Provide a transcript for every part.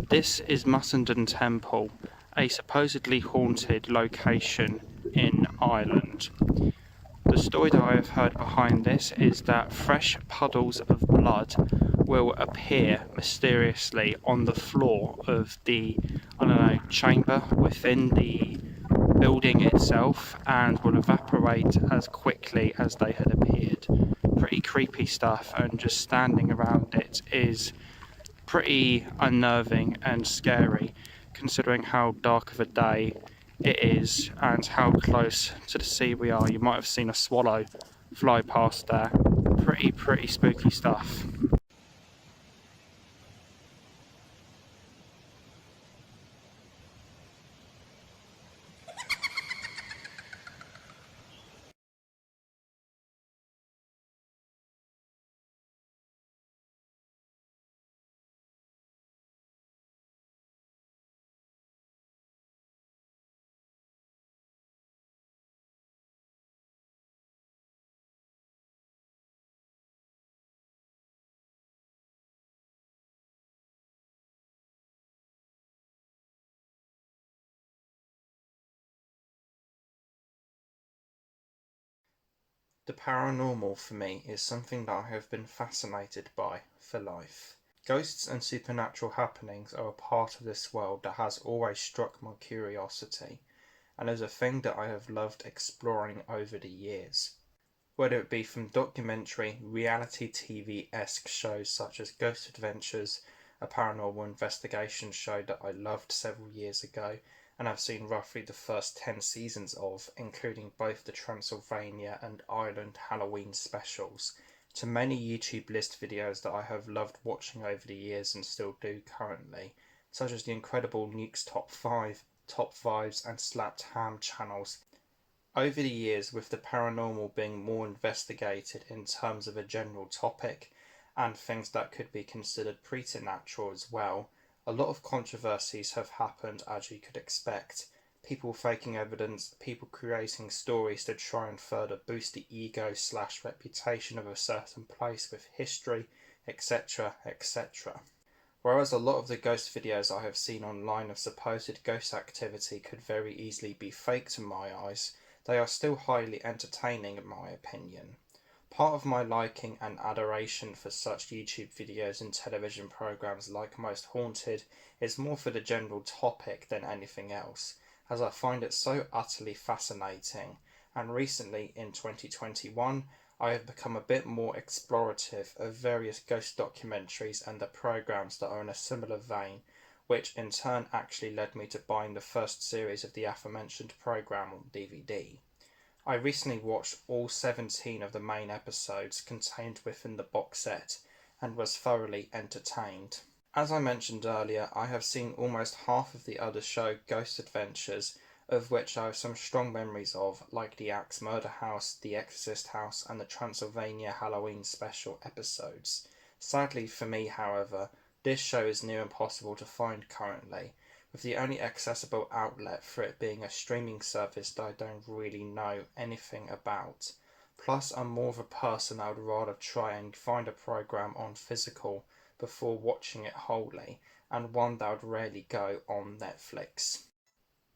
This is Mussenden Temple, a supposedly haunted location in Ireland. The story that I have heard behind this is that fresh puddles of blood will appear mysteriously on the floor of the, chamber within the building itself and will evaporate as quickly as they had appeared. Pretty creepy stuff, and just standing around it is pretty unnerving and scary, considering how dark of a day it is and how close to the sea we are. You might have seen a swallow fly past there. Pretty spooky stuff. The paranormal for me is something that I have been fascinated by for life. Ghosts and supernatural happenings are a part of this world that has always struck my curiosity, and is a thing that I have loved exploring over the years. Whether it be from documentary, reality TV-esque shows such as Ghost Adventures, a paranormal investigation show that I loved several years ago, and I've seen roughly the first 10 seasons of, including both the Transylvania and Ireland Halloween specials, to many YouTube list videos that I have loved watching over the years and still do currently, such as the incredible Nuke's Top 5, Top 5s and Slapped Ham channels. Over the years, with the paranormal being more investigated in terms of a general topic, and things that could be considered preternatural as well, a lot of controversies have happened, as you could expect. People faking evidence, people creating stories to try and further boost the ego/reputation of a certain place with history, etc., etc. Whereas a lot of the ghost videos I have seen online of supposed ghost activity could very easily be fake to my eyes, they are still highly entertaining in my opinion. Part of my liking and adoration for such YouTube videos and television programs like Most Haunted is more for the general topic than anything else, as I find it so utterly fascinating, and recently in 2021 I have become a bit more explorative of various ghost documentaries and the programs that are in a similar vein, which in turn actually led me to buying the first series of the aforementioned program on DVD. I recently watched all 17 of the main episodes contained within the box set and was thoroughly entertained. As I mentioned earlier, I have seen almost half of the other show, Ghost Adventures, of which I have some strong memories of, like the Axe Murder House, the Exorcist House, and the Transylvania Halloween special episodes. Sadly for me, however, this show is near impossible to find currently, with the only accessible outlet for it being a streaming service that I don't really know anything about. Plus, I'm more of a person I would rather try and find a program on physical before watching it wholly, and one that would rarely go on Netflix.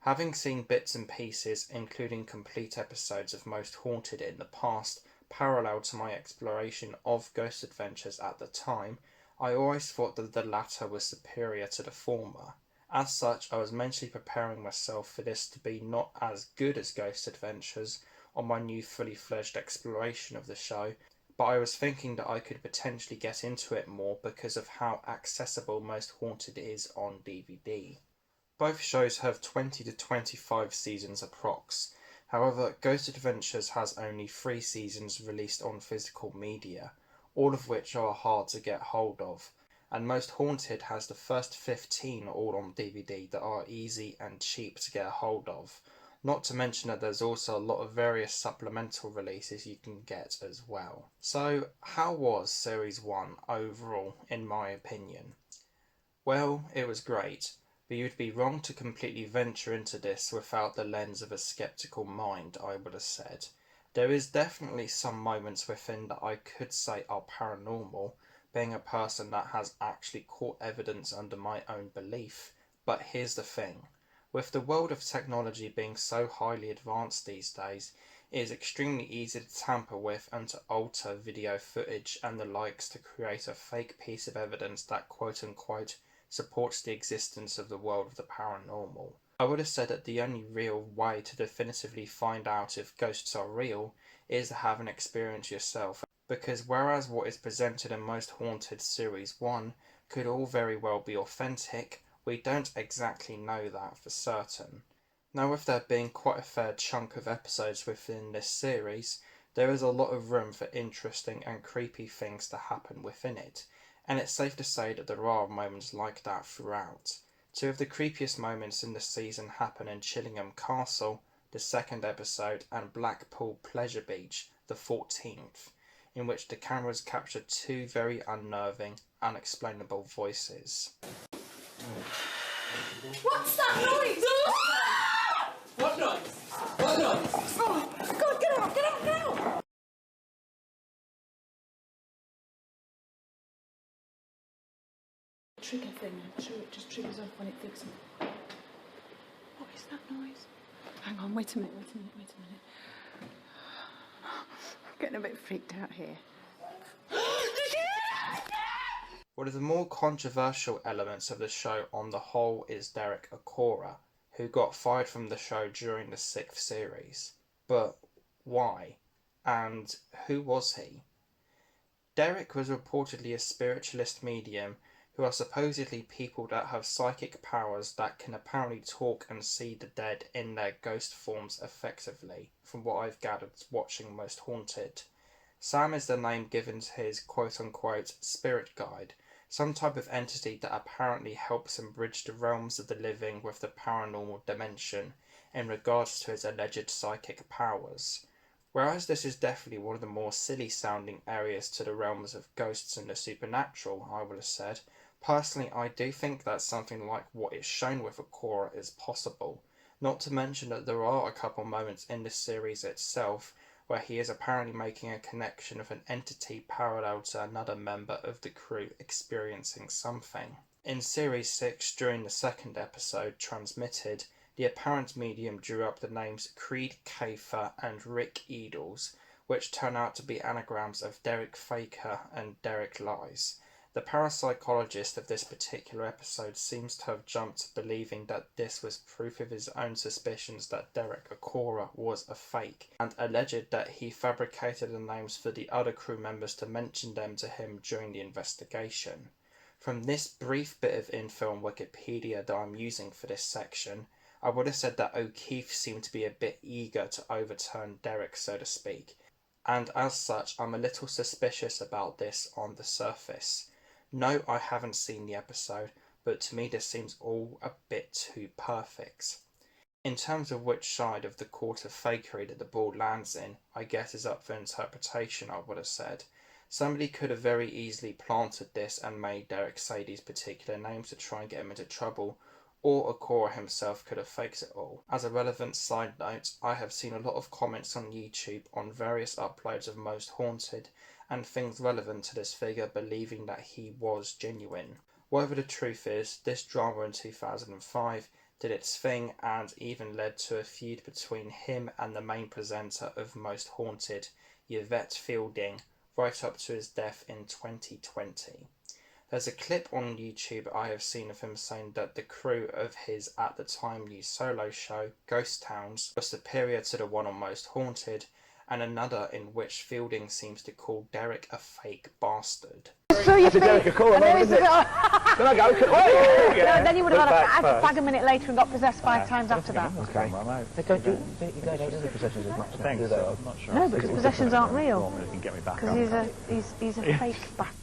Having seen bits and pieces, including complete episodes of Most Haunted in the past, parallel to my exploration of Ghost Adventures at the time, I always thought that the latter was superior to the former. As such, I was mentally preparing myself for this to be not as good as Ghost Adventures on my new fully fledged exploration of the show, but I was thinking that I could potentially get into it more because of how accessible Most Haunted is on DVD. Both shows have 20 to 25 seasons approx. However, Ghost Adventures has only 3 seasons released on physical media, all of which are hard to get hold of, and Most Haunted has the first 15 all on DVD that are easy and cheap to get a hold of. Not to mention that there's also a lot of various supplemental releases you can get as well. So, how was Series 1 overall, in my opinion? Well, it was great, but you'd be wrong to completely venture into this without the lens of a skeptical mind, I would have said. There is definitely some moments within that I could say are paranormal, being a person that has actually caught evidence under my own belief. But here's the thing. With the world of technology being so highly advanced these days, it is extremely easy to tamper with and to alter video footage and the likes to create a fake piece of evidence that quote-unquote supports the existence of the world of the paranormal. I would have said that the only real way to definitively find out if ghosts are real is to have an experience yourself, because whereas what is presented in most Haunted Series 1 could all very well be authentic, we don't exactly know that for certain. Now, with there being quite a fair chunk of episodes within this series, there is a lot of room for interesting and creepy things to happen within it, and it's safe to say that there are moments like that throughout. Two of the creepiest moments in the season happen in Chillingham Castle, the second episode, and Blackpool Pleasure Beach, the 14th, in which the cameras captured two very unnerving, unexplainable voices. What's that noise? What noise? What noise? Oh, God, get out, get out, get out! Trigger thing, I'm sure it just triggers off when it thinks. What is that noise? Hang on, wait a minute. I'm getting a bit freaked out here. One of the more controversial elements of the show on the whole is Derek Acorah, who got fired from the show during the 6th series. But why? And who was he? Derek was reportedly a spiritualist medium who are supposedly people that have psychic powers that can apparently talk and see the dead in their ghost forms effectively, from what I've gathered watching Most Haunted. Sam is the name given to his quote-unquote spirit guide, some type of entity that apparently helps him bridge the realms of the living with the paranormal dimension in regards to his alleged psychic powers. Whereas this is definitely one of the more silly sounding areas to the realms of ghosts and the supernatural, I would have said, personally I do think that something like what is shown with Acorah is possible, not to mention that there are a couple moments in the series itself where he is apparently making a connection with an entity parallel to another member of the crew experiencing something. In Series 6, during the second episode, Transmitted, the apparent medium drew up the names Creed Kafer and Rick Edels, which turn out to be anagrams of Derek Faker and Derek Lies. The parapsychologist of this particular episode seems to have jumped to believing that this was proof of his own suspicions that Derek Acorah was a fake, and alleged that he fabricated the names for the other crew members to mention them to him during the investigation. From this brief bit of info on Wikipedia that I'm using for this section, I would have said that O'Keefe seemed to be a bit eager to overturn Derek, so to speak, and as such I'm a little suspicious about this on the surface. No, I haven't seen the episode, but to me this seems all a bit too perfect. In terms of which side of the court of fakery that the ball lands in, I guess is up for interpretation, I would have said. Somebody could have very easily planted this and made Derek say these particular names to try and get him into trouble, or Acorah himself could have faked it all. As a relevant side note, I have seen a lot of comments on YouTube on various uploads of Most Haunted and things relevant to this figure believing that he was genuine. Whatever the truth is, this drama in 2005 did its thing and even led to a feud between him and the main presenter of Most Haunted, Yvette Fielding, right up to his death in 2020. There's a clip on YouTube I have seen of him saying that the crew of his at the time new solo show, Ghost Towns, was superior to the one on Most Haunted, and another in which Fielding seems to call Derek a fake bastard. That's a Derek Acorah moment, isn't it? Then I go, No, then you would have had a fag a minute later and got possessed 5 times after that. Okay. But don't you guys don't do the possessions as much? I think so. I'm not sure. No, because possessions aren't real. Because He's a fake bastard.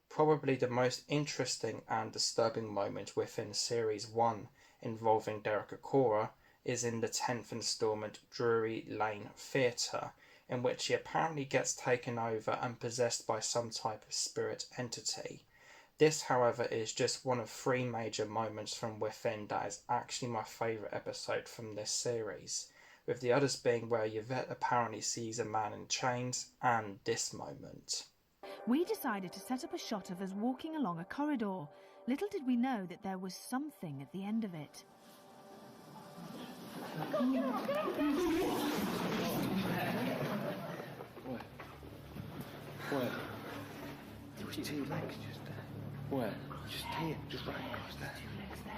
Probably the most interesting and disturbing moment within Series 1 involving Derek Acorah is in the 10th instalment Drury Lane Theatre, in which he apparently gets taken over and possessed by some type of spirit entity. This, however, is just one of 3 major moments from within that is actually my favourite episode from this series, with the others being where Yvette apparently sees a man in chains and this moment. We decided to set up a shot of us walking along a corridor. Little did we know that there was something at the end of it. Where? Did you see your legs just there? Where? Just here, just right across there. Two legs there,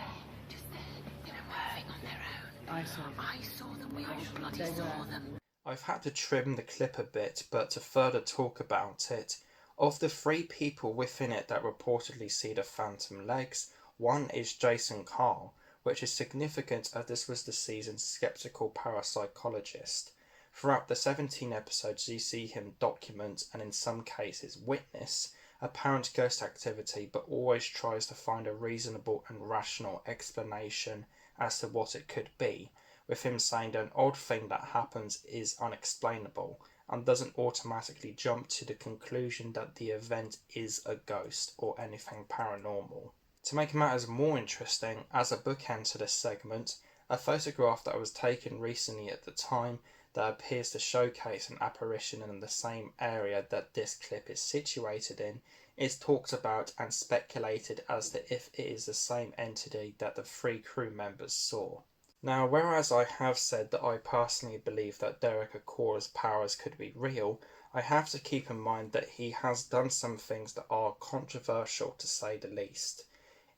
just there. They were moving on their own. I saw them. We all bloody saw them. I've had to trim the clip a bit, but to further talk about it, of the 3 people within it that reportedly see the phantom legs, one is Jason Carl, which is significant as this was the season's skeptical parapsychologist. Throughout the 17 episodes you see him document, and in some cases witness, apparent ghost activity, but always tries to find a reasonable and rational explanation as to what it could be, with him saying that an odd thing that happens is unexplainable, and doesn't automatically jump to the conclusion that the event is a ghost or anything paranormal. To make matters more interesting, as a bookend to this segment, a photograph that was taken recently at the time that appears to showcase an apparition in the same area that this clip is situated in is talked about and speculated as to if it is the same entity that the 3 crew members saw. Now, whereas I have said that I personally believe that Derek Acorah's powers could be real, I have to keep in mind that he has done some things that are controversial to say the least.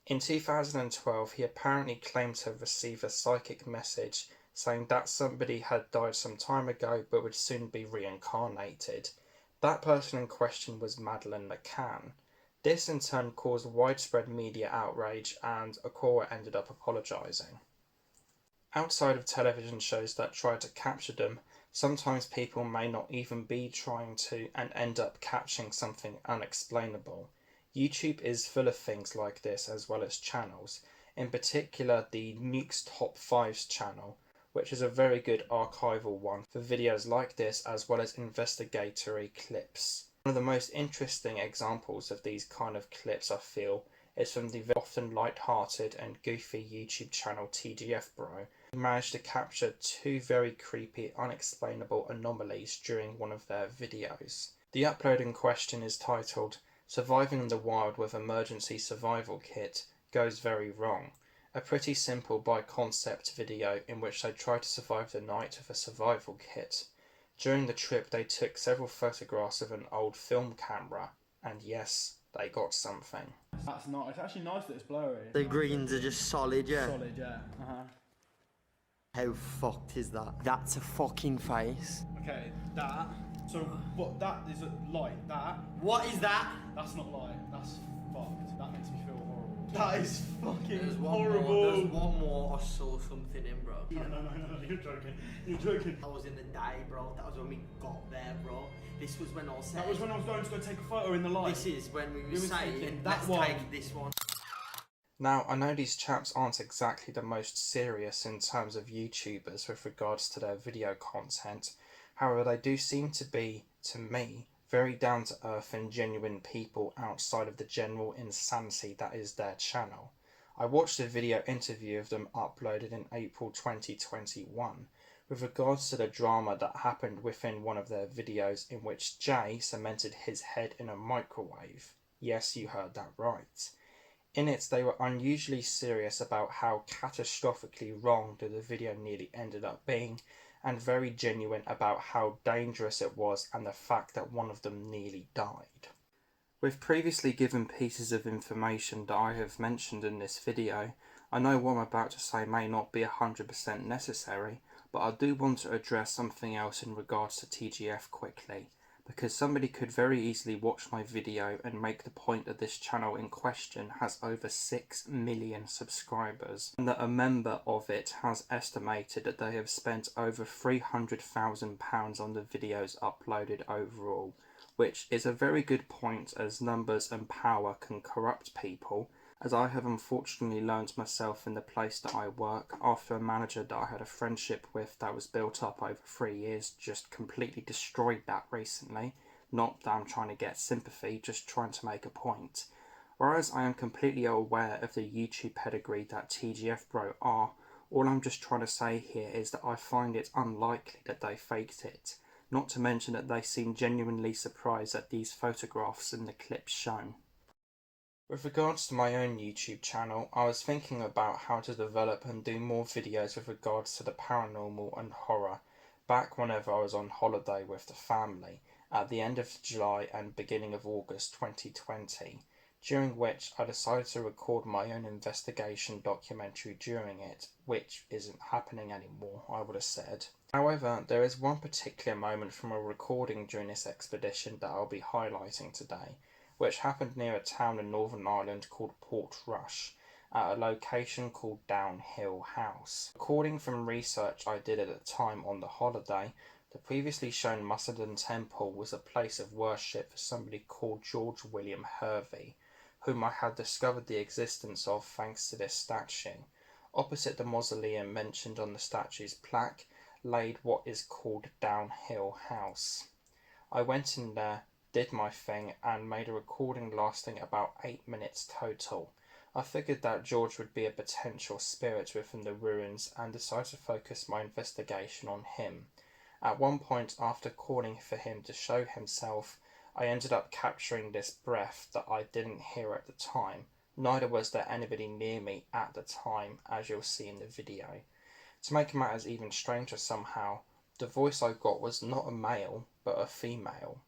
In 2012, he apparently claimed to have received a psychic message saying that somebody had died some time ago but would soon be reincarnated. That person in question was Madeleine McCann. This in turn caused widespread media outrage, and Acorah ended up apologising. Outside of television shows that try to capture them, sometimes people may not even be trying to and end up capturing something unexplainable. YouTube is full of things like this, as well as channels, in particular the Nuke's Top 5s channel, which is a very good archival one for videos like this as well as investigatory clips. One of the most interesting examples of these kind of clips, I feel, is from the often light-hearted and goofy YouTube channel TGF Bro, who managed to capture 2 very creepy, unexplainable anomalies during one of their videos. The upload in question is titled "Surviving in the Wild with Emergency Survival Kit Goes Very Wrong," a pretty simple by concept video in which they try to survive the night with a survival kit. During the trip they took several photographs of an old film camera, and yes, they got something. That's not. It's actually nice that it's blurry. The greens are just solid, yeah. Solid, yeah. How fucked is that? That's a fucking face. Okay, that. So what? That is a light. That. What is that? That's not light. That's fucked. That makes me feel horrible. That is fucking There's horrible. There's one more. I saw something in, bro. No, you're joking. You're joking. That was in the day, bro. That was when we got there, bro. This was when I was saying. That was when I was going to go take a photo in the light. This is when we were saying, that let's take this one. Now, I know these chaps aren't exactly the most serious in terms of YouTubers with regards to their video content. However, they do seem to be, to me, very down to earth and genuine people outside of the general insanity that is their channel. I watched a video interview of them uploaded in April 2021 with regards to the drama that happened within one of their videos in which Jay cemented his head in a microwave. Yes, you heard that right. In it, they were unusually serious about how catastrophically wrong the video nearly ended up being, and very genuine about how dangerous it was and the fact that one of them nearly died. With previously given pieces of information that I have mentioned in this video, I know what I'm about to say may not be 100% necessary, but I do want to address something else in regards to TGF quickly, because somebody could very easily watch my video and make the point that this channel in question has over 6 million subscribers, and that a member of it has estimated that they have spent over £300,000 on the videos uploaded overall, which is a very good point, as numbers and power can corrupt people, as I have unfortunately learned myself in the place that I work after a manager that I had a friendship with that was built up over 3 years just completely destroyed that recently. Not that I'm trying to get sympathy, just trying to make a point. Whereas I am completely aware of the YouTube pedigree that TGF Bro are, all I'm just trying to say here is that I find it unlikely that they faked it. not to mention that they seem genuinely surprised at these photographs in the clips shown. With regards to my own YouTube channel, I was thinking about how to develop and do more videos with regards to the paranormal and horror back whenever I was on holiday with the family at the end of July and beginning of August 2020, during which I decided to record my own investigation documentary during it, which isn't happening anymore, I would have said. However, there is one particular moment from a recording during this expedition that I'll be highlighting today, which happened near a town in Northern Ireland called Portrush, at a location called Downhill House. According from research I did at the time on the holiday, the previously shown Musselden Temple was a place of worship for somebody called George William Hervey, whom I had discovered the existence of thanks to this statue. Opposite the mausoleum mentioned on the statue's plaque laid what is called Downhill House. I went in there, did my thing, and made a recording lasting about 8 minutes total. I figured that George would be a potential spirit within the ruins and decided to focus my investigation on him. At one point, after calling for him to show himself, I ended up capturing this breath that I didn't hear at the time. Neither was there anybody near me at the time, as you'll see in the video. To make matters even stranger somehow, the voice I got was not a male, but a female.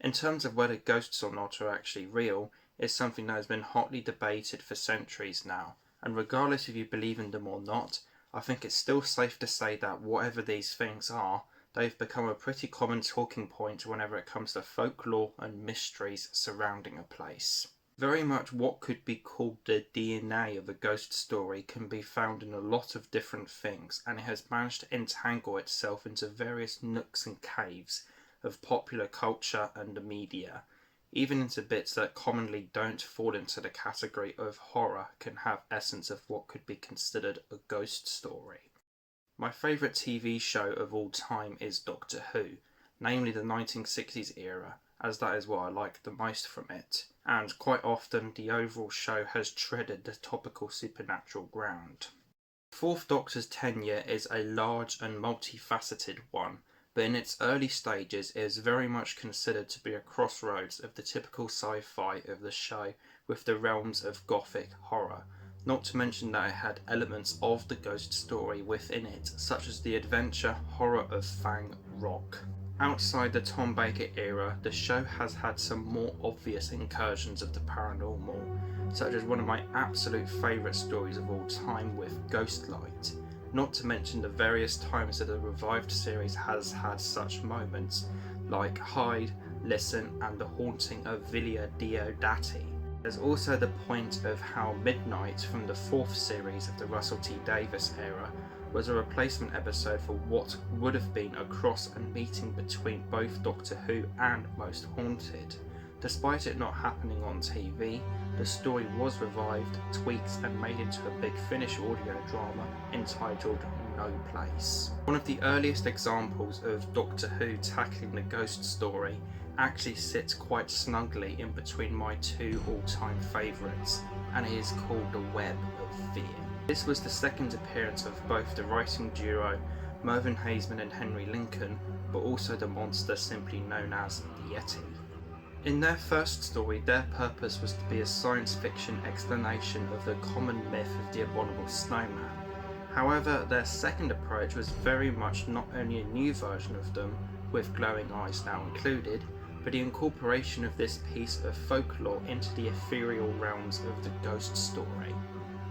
In terms of whether ghosts or not are actually real, is something that has been hotly debated for centuries now, and regardless if you believe in them or not, I think it's still safe to say that whatever these things are, they've become a pretty common talking point whenever it comes to folklore and mysteries surrounding a place. Very much what could be called the DNA of a ghost story can be found in a lot of different things, and it has managed to entangle itself into various nooks and caves of popular culture and the media, even into bits that commonly don't fall into the category of horror can have essence of what could be considered a ghost story. My favourite TV show of all time is Doctor Who, namely the 1960s era, as that is what I like the most from it, and quite often the overall show has treaded the topical supernatural ground. The Fourth Doctor's tenure is a large and multifaceted one, but in its early stages it is very much considered to be a crossroads of the typical sci-fi of the show with the realms of gothic horror, not to mention that it had elements of the ghost story within it, such as the adventure horror of Fang Rock. Outside the Tom Baker era, the show has had some more obvious incursions of the paranormal, such as one of my absolute favourite stories of all time with Ghostlight, not to mention the various times that the revived series has had such moments, like Hide, Listen and The Haunting of Villa Diodati. There's also the point of how Midnight from the fourth series of the Russell T Davies era was a replacement episode for what would have been a cross and meeting between both Doctor Who and Most Haunted. Despite it not happening on TV, the story was revived, tweaked and made into a Big Finish audio drama entitled No Place. One of the earliest examples of Doctor Who tackling the ghost story actually sits quite snugly in between my two all-time favourites, and it is called The Web of Fear. This was the second appearance of both the writing duo Mervyn Haseman and Henry Lincoln, but also the monster simply known as the Yeti. In their first story, their purpose was to be a science fiction explanation of the common myth of the abominable snowman. However, their second approach was very much not only a new version of them, with glowing eyes now included, but the incorporation of this piece of folklore into the ethereal realms of the ghost story.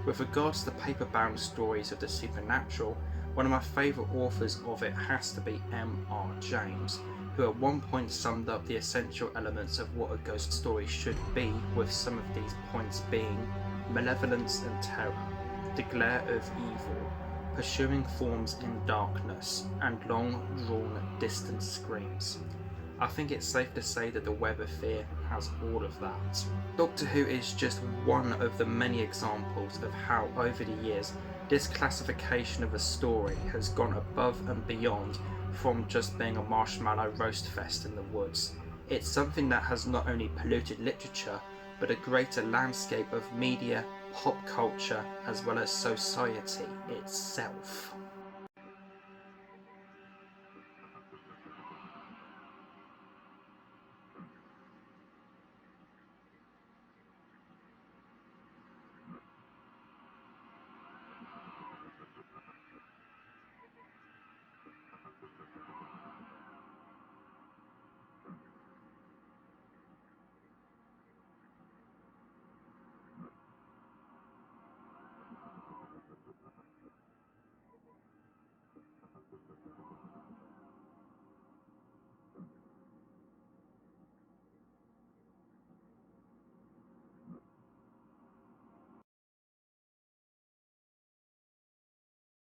With regards to the paper-bound stories of the supernatural, one of my favourite authors of it has to be M.R. James, who at one point summed up the essential elements of what a ghost story should be, with some of these points being malevolence and terror, the glare of evil, pursuing forms in darkness, and long-drawn distant screams. I think it's safe to say that the Web of Fear has all of that. Doctor Who is just one of the many examples of how, over the years, this classification of a story has gone above and beyond from just being a marshmallow roast fest in the woods. It's something that has not only polluted literature, but a greater landscape of media, pop culture, as well as society itself.